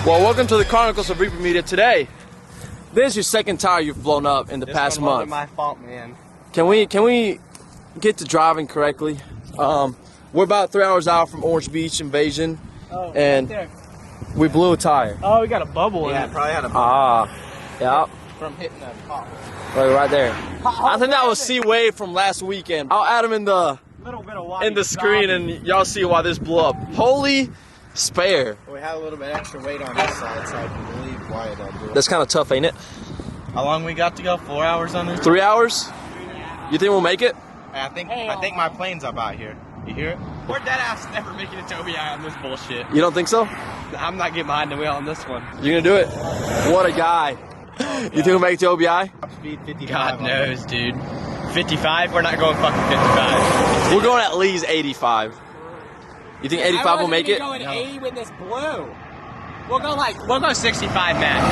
Well, welcome to the Chronicles of Reaper Media. Today, this is your second tire you've blown up in the past month. This my fault, man. Can we get to driving correctly? We're about 3 hours out from Orange Beach Invasion, and right we blew a tire. Oh, we got a bubble in Yeah, it. probably had a Yeah, From hitting that pop. right there. I think that was C-Wave from last weekend. I'll add him in the Little bit of water. screen, and y'all see why this blew up. Holy spare. We had a little bit extra weight on this side, so I can believe why it blew up. That's kind of tough, ain't it? How long we got to go? 4 hours on this? 3 hours? You think we'll make it? I think my plane's up out here. You hear it? We're dead ass never making it to OBI on this bullshit. You don't think so? I'm not getting behind the wheel on this one. You're gonna do it? What a guy. You think we'll make it to OBI? Top speed 55. God knows, dude. 55? We're not going fucking 55. We're going at least 85. You think 85 will make it? Going 80 with this blue. We'll go 65 max.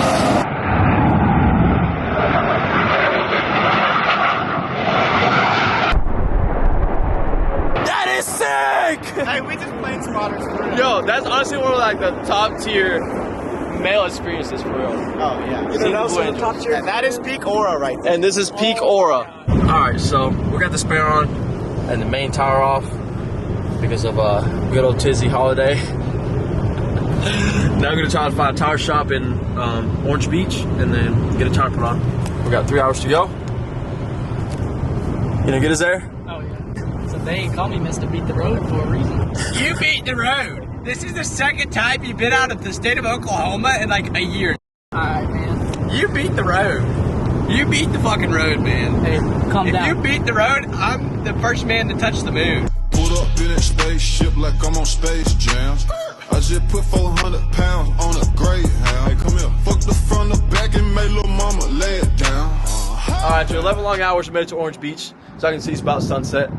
That is sick! Hey, we just plane spotters for real. Yo, that's honestly one of like the top tier male experiences for real. Oh, yeah. You know, That is peak aura right there. And this is peak aura. Alright, so we got the spare on and the main tire off because of good old Tizzy holiday. Now I'm gonna try to find a tire shop in Orange Beach and then get a tire put on. We got 3 hours to go. You gonna get us there? Oh, yeah. So they call me Mr. Beat the Road for a reason. You beat the road. This is the second time you've been out of the state of Oklahoma in like a year. Alright, man. You beat the road. You beat the fucking road, man. Hey, calm If down. you beat the road, I'm the first man to touch the moon. Pulled up in that spaceship like I'm on Space Jam. I just put 400 pounds on a Greyhound. Hey, come here. Fuck the front, the back, and made little mama lay it down. Alright, so 11 long hours, we made it to Orange Beach, so I can see it's about sunset.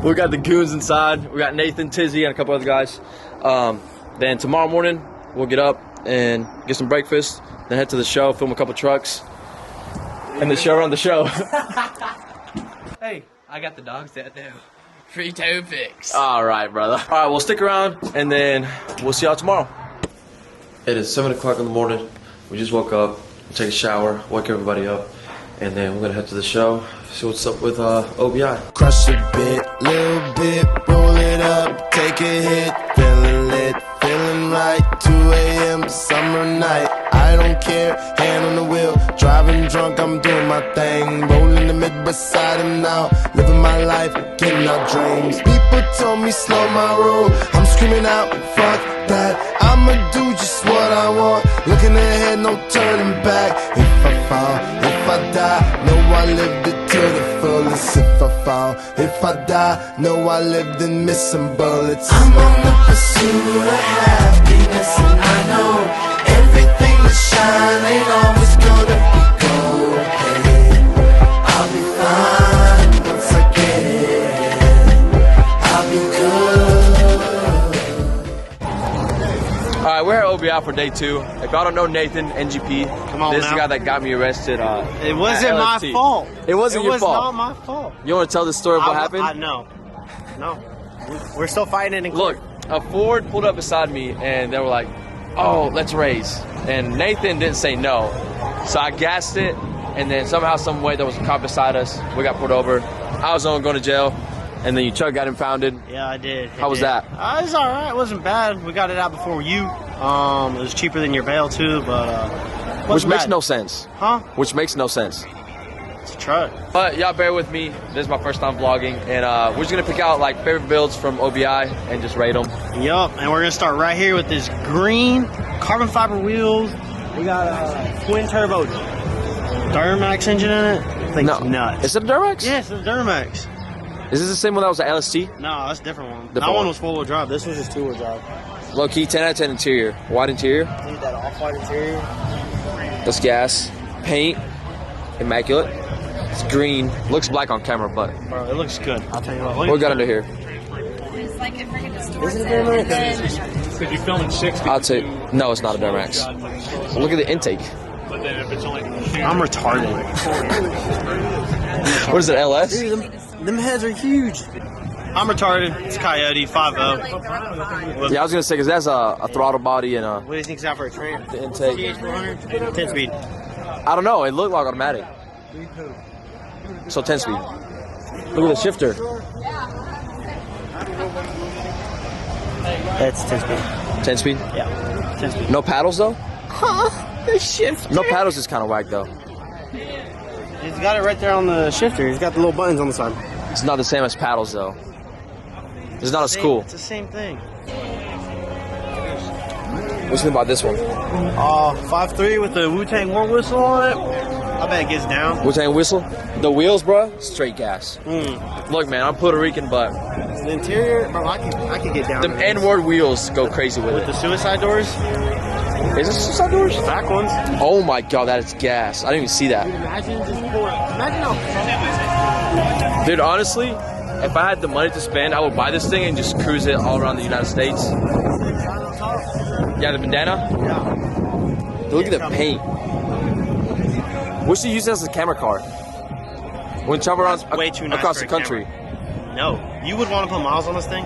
We got the goons inside. We got Nathan, Tizzy, and a couple other guys. Then tomorrow morning, we'll get up and get some breakfast, then head to the show, film a couple trucks, and the show around the show. Hey, I got the dogs that do. Free toe fix. Alright, brother. Alright, we'll stick around, and then we'll see y'all tomorrow. It is 7 o'clock in the morning. We just woke up, take a shower, wake everybody up, and then we're gonna head to the show, see what's up with OBI. Crush a bit, little bit, roll it up, take a hit, feeling lit, feeling right, 2 a.m. summer night, I don't care, hand on the wheel, driving drunk, I'm doing my thing, rolling the mid beside him now, living my life, getting our dreams, people told me slow my roll, I'm screaming out, fuck that, I'ma do just what I want, looking ahead, no turning back, if I fall, if I die, know I lived it to the fullest. If I fall, if I die, know I lived in missing bullets. I'm on the pursuit of happiness, and I know everything that shine ain't always gonna be gold. Hey, I'll be fine once I get it. I'll be good. Alright, we're at OBI for day 2. If y'all don't know Nathan, NGP, Come on this is the now. guy that got me arrested. It wasn't at my LST. fault. It wasn't your fault. It was not my fault. You want to tell the story of what happened? No. We're still fighting in Look, court. a Ford pulled up beside me and they were like, oh, let's race. And Nathan didn't say no. So I gassed it, and then somehow, some way, there was a cop beside us. We got pulled over. I was on going to jail, and then your truck got impounded. Yeah, I did. How was that? It was alright. It wasn't bad. We got it out before you. It was cheaper than your bail too, but Which wasn't makes bad. no sense. Huh? Which makes no sense. It's a truck. But y'all bear with me. This is my first time vlogging, and we're just gonna pick out like favorite builds from OBI and just rate them. Yup, and we're gonna start right here with this green carbon fiber wheels. We got a twin turbo Duramax engine in it. I think it's nuts. Is it a Duramax? Yes, it's a Duramax. Is this the same one that was at LST? No, that's a different one. Different that one one. was 4-wheel drive. This was just 2-wheel drive. Low key, 10 out of 10 interior. White interior. Need that off-white interior. That's gas. Paint. Immaculate. It's green. Looks black on camera, but Bro, it looks good. I'll tell you what. what we got under here? It's like if we're gonna store Isn't it them, Duramax? then Could you film in 60? I'll take. No, it's not a Duramax. Look at the intake. But then if it's only I'm retarded. What is it, LS? Dude, them heads are huge. I'm retarded. It's Coyote 5.0. Yeah, I was gonna say because that's a throttle body and a What do you think's out for a train? the intake. TH400? 10 speed. I don't know. It looked like automatic. So 10 speed. Look at the shifter. It's 10 speed. 10 speed. Yeah. 10 speed. No paddles though. The shifter. No paddles is kind of whack though. He's got it right there on the shifter. He's got the little buttons on the side. It's not the same as paddles though. It's not as cool. It's the same thing. What do you think about this one? 5.3 with the Wu-Tang War Whistle on it. I bet it gets down. Wu-Tang whistle. The wheels, bro, straight gas. Mm. Look, man, I'm Puerto Rican, but The interior, bro, I could get down. the there. N-word wheels go crazy with With it. the suicide doors, Is this suicide doors? back ones. Oh my god, that is gas. I didn't even see that. Imagine just imagine how. Dude, honestly, if I had the money to spend, I would buy this thing and just cruise it all around the United States. Yeah, the bandana? Yeah. Dude, look at the paint. We should use it as a camera car. When travel around way too nice across for the a country. No, you would want to put miles on this thing?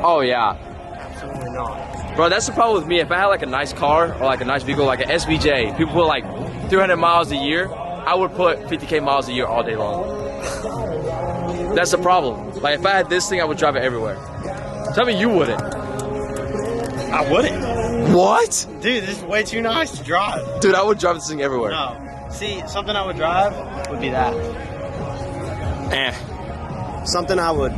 Oh yeah. Absolutely not. Bro, that's the problem with me. If I had like a nice car or like a nice vehicle, like an SVJ, people put like 300 miles a year, I would put 50K miles a year all day long. That's the problem. Like if I had this thing, I would drive it everywhere. Tell me you wouldn't. I wouldn't. What? Dude, this is way too nice to drive. Dude, I would drive this thing everywhere. No. See, something I would drive would be that. Eh. Something I would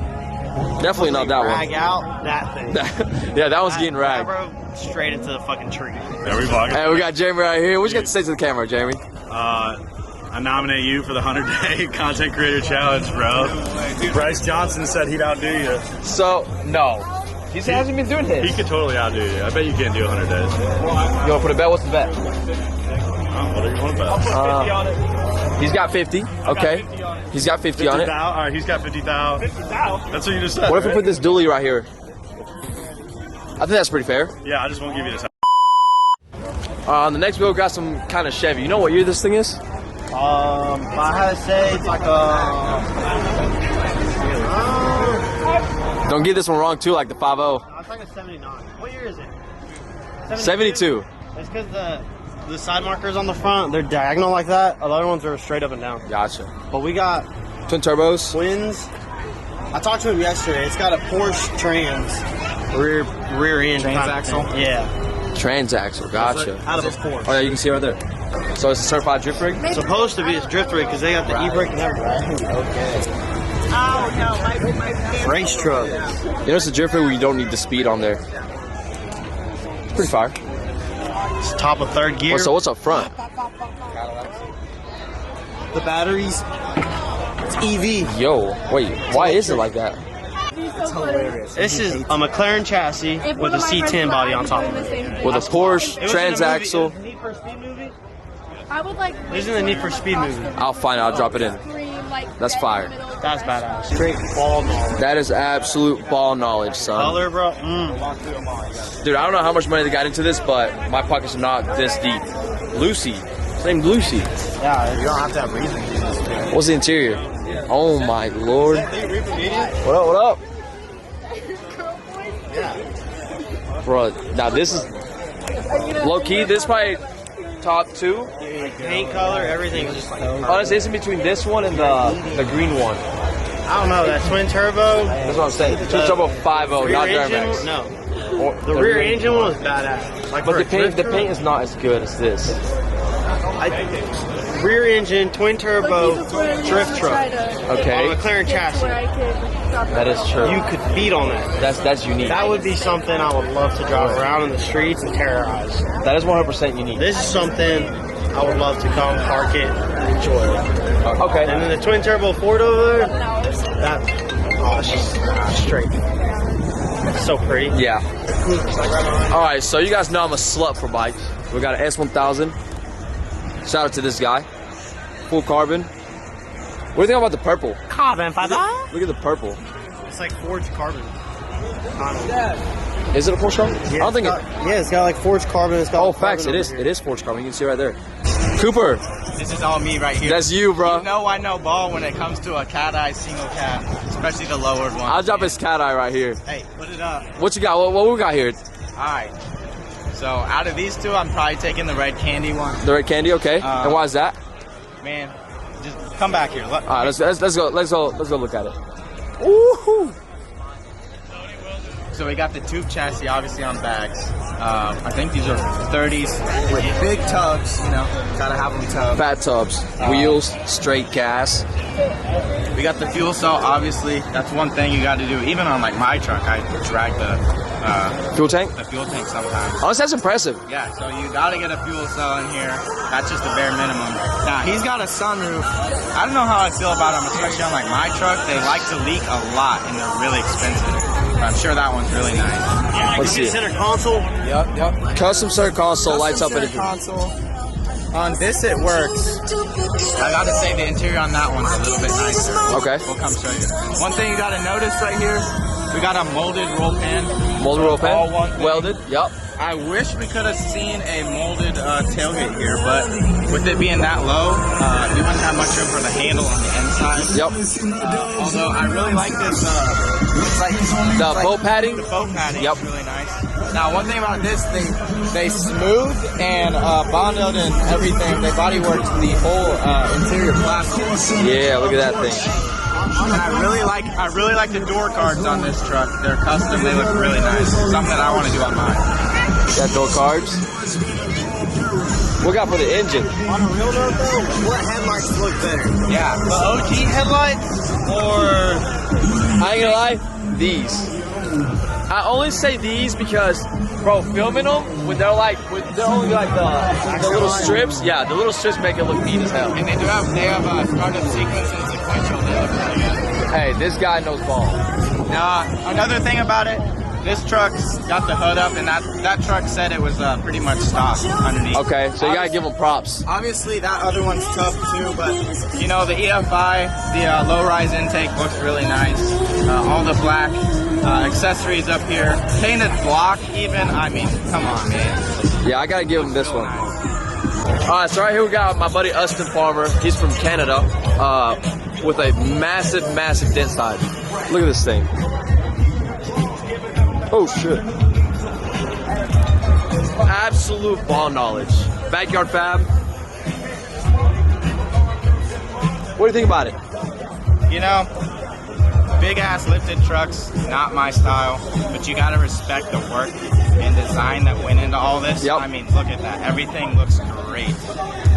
Definitely not that drag one. out, that thing. Yeah, that one's getting That, ragged. bro, straight into the fucking tree. There we go. Hey, we got Jamie right here. What you got to say to the camera, Jamie? I nominate you for the 100-day content creator challenge, bro. Bryce Johnson said he'd outdo you. So, no. He hasn't been doing He his. could totally outdo you. I bet you can't do 100 days. You want to put a bet? What's the bet? What do you want about? He's got 50. Okay. He's got 50 on it. 50,000? All right, he's got 50,000. 50,000? That's what you just said. What if we right? put this dually right here? I think that's pretty fair. Yeah, I just won't give you this. On the next video, we got some kind of Chevy. You know what year this thing is? I had to say it's like Don't get this one wrong, too, like the 5.0. it's like a 79. What year is it? 72. It's because the side markers on the front, they're diagonal like that. The other ones are straight up and down. Gotcha. But we got Twin turbos. twins. I talked to him yesterday. It's got a Porsche Trans rear end. Transaxle? Yeah. Transaxle. Gotcha. Out of a Porsche. Oh, yeah, you can see it right there. So it's a certified drift rig? It's supposed to be its drift rig because they got the e-brake and everything. Okay. Oh no, my Race truck. You know, it's a drift rig where you don't need the speed on there. It's pretty fire. It's top of third gear. So what's up front? The batteries. It's EV. Yo, wait, why is it like that? This is a McLaren chassis with a C10 body on top of it. With a Porsche It was in a movie. Transaxle. It was in the Need for Speed movie. I would like. It was in the Need for Speed movie. I'll find it, I'll drop it in. That's fire. That's badass. Straight ball knowledge. That is absolute ball knowledge, son. Color, bro. Dude, I don't know how much money they got into this, but my pockets are not this deep. Lucy. It's named Lucy. Yeah, you don't have to have reason to use this. What's the interior? Oh my lord. What up, what up? Bro, now this is low key, this is probably top two. Paint color, everything is just like. Honestly, it's in between this one and the green one. I don't know, that twin turbo. That's what I'm saying. Twin turbo 5.0, Rear not engine, Duramax. no. Or The rear engine one was badass. Like But for the a paint, drift is not as good as this. rear engine, twin turbo, drift truck. Okay. On a McLaren chassis. That is true. You could beat on that. That's unique. That would be something I would love to drive around in the streets and terrorize. That is 100% unique. This is something I would love to come park it and enjoy it. Okay. And then the twin turbo Ford over there, it's just straight. It's so pretty. Yeah. All right, so you guys know I'm a slut for bikes. We got an S1000. Shout out to this guy. Full carbon. What do you think about the purple? Carbon fiber. Look at the purple. It's like Ford's carbon. Is it a forged carbon? I don't think it's got like forged carbon. It's got Oh, carbon facts. It over is. here. It is forged carbon. You can see right there. Cooper, This is all me right here. that's you, bro. You know I know ball when it comes to a cat eye single cat, especially the lowered one. I'll drop his cat eye right here. Hey, put it up. What you got? What we got here? All right. So out of these two, I'm probably taking the red candy one. The red candy, okay. And why is that? Man, just come back here. Look. All right, let's go look at it. Woohoo! So we got the tube chassis, obviously on bags. I think these are 30s with big tubs. You know, gotta have them tub. Fat tubs, wheels, straight gas. We got the fuel cell. Obviously, that's one thing you got to do. Even on like my truck, I drag the Fuel tank. fuel tank sometimes. Oh, that's impressive. Yeah, so you gotta get a fuel cell in here. That's just the bare minimum. Now, he's got a sunroof. I don't know how I feel about them, especially on like my truck. They like to leak a lot and they're really expensive. But I'm sure that one's really nice. Let's see it. Center console. Yep. Custom center console lights up Center anything. console. On this, it works. I gotta say the interior on that one's a little bit nicer. Okay. We'll come show you. One thing you gotta notice right here, we got a molded roll pan. Molded roll All one pan. thing. Welded. Yep. I wish we could have seen a molded tailgate here, but with it being that low, we wouldn't have much room for the handle on the inside. Yep. Although I really like this, it's like The boat padding. the boat padding Yep. is really nice. Now, one thing about this, they smoothed and bonded and everything. They bodyworked the whole interior plastic. Yeah, look at that thing. And I really like the door cards on this truck. They're custom. They look really nice. Something that I want to do on mine. Got door cards. What got for the engine? On a real note though, what headlights look better? Yeah, the OG headlights or I ain't gonna lie, these. I only say these because, bro, filming them when they're only like the little strips. Yeah, the little strips make it look neat as hell. and they have startup sequence and sequential. They look really good. Hey, this guy knows ball. Now, another thing about it, this truck's got the hood up, and that truck said it was pretty much stock underneath. Okay, so you gotta give him props. Obviously, that other one's tough too, but you know the EFI, the low-rise intake looks really nice. All the black accessories up here, painted block even. I mean, come on, man. Yeah, I gotta give him this one. All right, so right here we got my buddy Austin Farmer. He's from Canada, with a massive dent side. Look at this thing. Oh shit! Absolute ball knowledge. Backyard fab. What do you think about it? You know, big ass lifted trucks, not my style, but you gotta respect the work and design that went into all this. Yep. I mean, look at that. Everything looks great.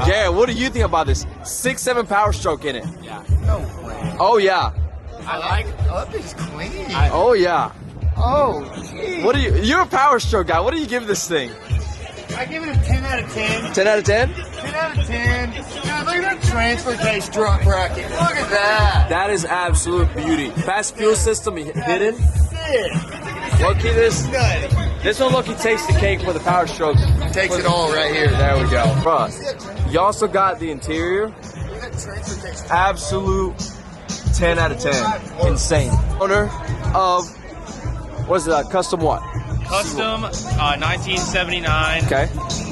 Jared, what do you think about this? 6.7 power stroke in it. Yeah. Oh yeah. I love this clean. Oh yeah. Oh, geez. What do you? You're a power stroke guy. What do you give this thing? I give it a 10 out of 10. 10 out of 10? 10 out of 10. Now, look at that transfer case drop bracket. Look at that. That is absolute beauty. Fast fuel system hidden. Sick. Loki, this Nutty. one Loki takes the cake for the power strokes. Takes it all right here. There we go. Bruh, you also got the interior. Absolute 10 out of 10. Insane. Owner of, what is it, custom what? Custom 1979 Okay.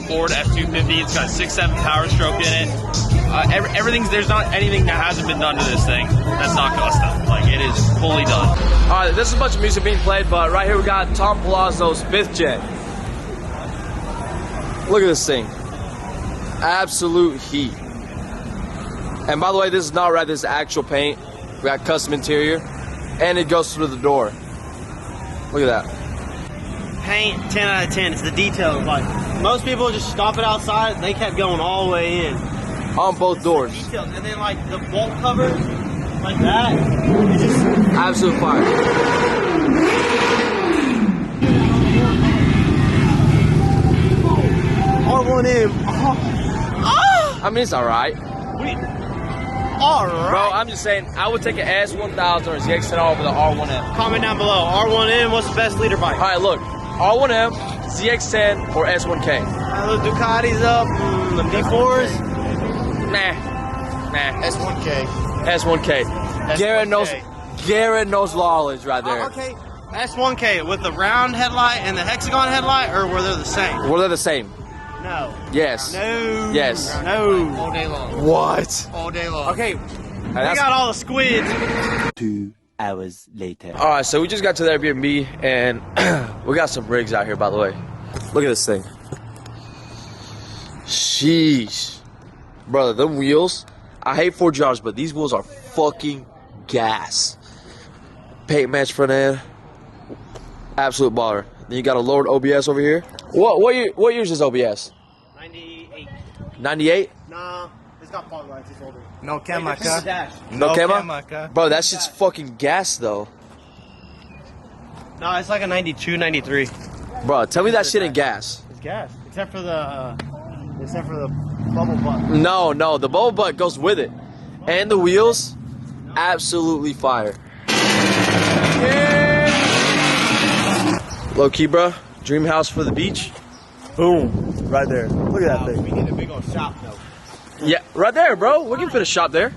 Ford F-250. It's got 6.7 power stroke in it. Everything's, there's not anything that hasn't been done to this thing that's not custom. Like, it is fully done. All right, there's a bunch of music being played, but right here we got Tom Palazzo's 5th Gen. Look at this thing. Absolute heat. And by the way, this is not right, this is actual paint. We got custom interior, and it goes through the door. Look at that. Paint 10 out of 10. It's the details. Like most people just stop it outside. They kept going all the way in. On both doors. Details. And then like the bolt cover, like that. It's just absolute fire. R1M. I mean, it's all right. All right. Bro, I'm just saying, I would take an S1000 or ZX10R over the R1M. Comment down below. R1M, what's the best leader bike? All right, look. R1M, ZX10, or S1K. Those Ducatis up, the D4s. Nah. S1K. S1K. Garrett knows knowledge right there. Okay. S1K with the round headlight and the hexagon headlight, or were they the same? Were they the same? No. Yes. No. Yes. No. All day long. What? All day long. Okay, we got all the squids. 2 hours later. All right, so we just got to the Airbnb, and we got some rigs out here, by the way. Look at this thing. Sheesh. Brother, them wheels, I hate Ford Jars, but these wheels are fucking gas. Paint match front end. Absolute baller. Then you got a lowered OBS over here. What year is this OBS? 98. 98? Nah, it's got fog lights. It's older. No Kemaka. No camera? Kemaka. Bro, that shit's fucking gas, though. No, it's like a 92, 93. Bro, tell me that shit ain't gas. It's gas, except for the bubble butt. No, the bubble butt goes with it. And the wheels, absolutely fire. Low key, bro. Dream house for the beach. Boom. Right there. Look at that thing. We need a big old shop though. Yeah, right there, bro. We can fit a shop there.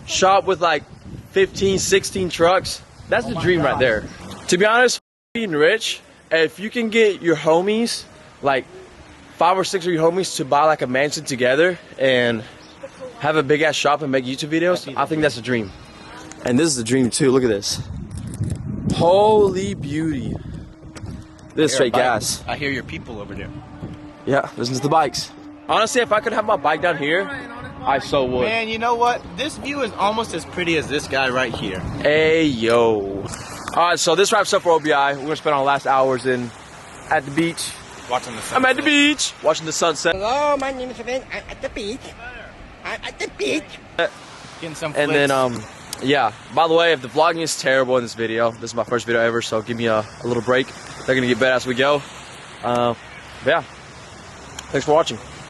Shop with like 15, 16 trucks. That's the dream right there. To be honest, being rich, if you can get your homies, like 5 or 6 of your homies, to buy like a mansion together and have a big ass shop and make YouTube videos, I think that's a dream. And this is the dream too. Look at this. Holy beauty. This is straight gas. I hear your people over there. Yeah, listen to the bikes. Honestly, if I could have my bike down here, I so would. Man, you know what? This view is almost as pretty as this guy right here. Hey, yo. All right, so this wraps up for OBI. We're going to spend our last hours at the beach. Watching the sunset. I'm at the beach, watching the sunset. Hello, my name is Ben. I'm at the beach. I'm at the beach. Getting some And flicks. then, yeah. By the way, if the vlogging is terrible in this video, this is my first video ever, so give me a little break. They're going to get better as we go. Yeah. Thanks for watching.